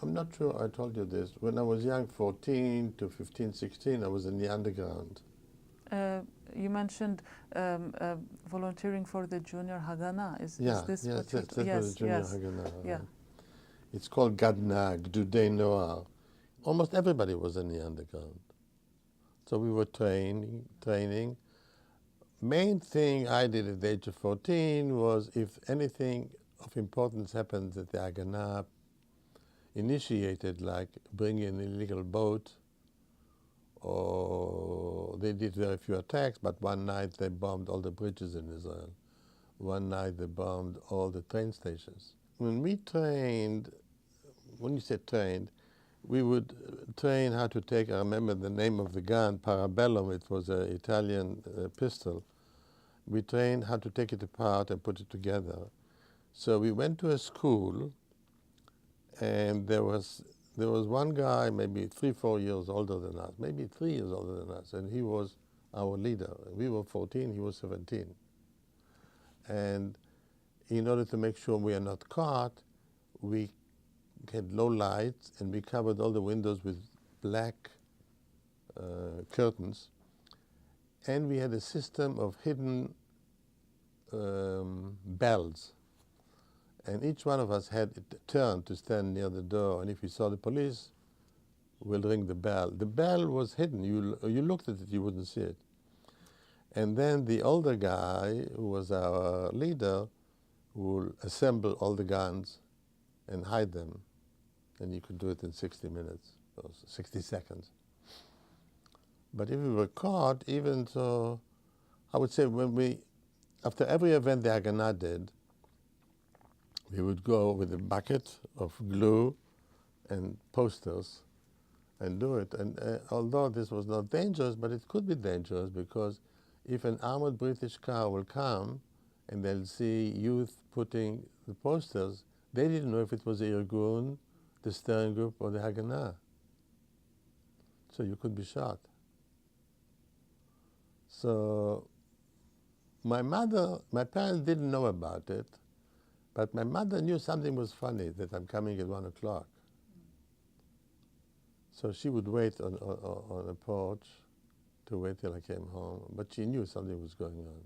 I'm not sure I told you this. When I was young, 14 to 15, 16, I was in the underground. Uh, you mentioned volunteering for the junior Haganah. Is Yeah, this yes, what you're? that was a Yes, junior yes, Haganah. yeah. It's called Gadna, Gdudei No'ar. Almost everybody was in the underground. So we were training. Main thing I did at the age of 14 was if anything of importance happened that the Haganah initiated, like bringing an illegal boat, or they did very few attacks, but one night they bombed all the bridges in Israel. One night they bombed all the train stations. When we trained, when you say trained, we would train how to take, I remember the name of the gun, Parabellum, it was an Italian pistol. We trained how to take it apart and put it together. So we went to a school, and there was one guy, maybe 3, 4 years older than us, maybe 3 years older than us, and he was our leader. We were 14, he was 17. And in order to make sure we are not caught, we had low lights, and we covered all the windows with black curtains. And we had a system of hidden bells. And each one of us had a turn to stand near the door, and if we saw the police, we'll ring the bell. The bell was hidden. You looked at it, you wouldn't see it. And then the older guy, who was our leader, would assemble all the guns and hide them. And you could do it in 60 minutes or 60 seconds. But if we were caught, even so, I would say after every event the Haganah did, we would go with a bucket of glue and posters and do it. And although this was not dangerous, but it could be dangerous, because if an armored British car will come and they'll see youth putting the posters, they didn't know if it was the Irgun, the Stern Group, or the Haganah. So you could be shot. So my parents didn't know about it, but my mother knew something was funny, that I'm coming at 1 o'clock. So she would wait on a porch to wait till I came home, but she knew something was going on.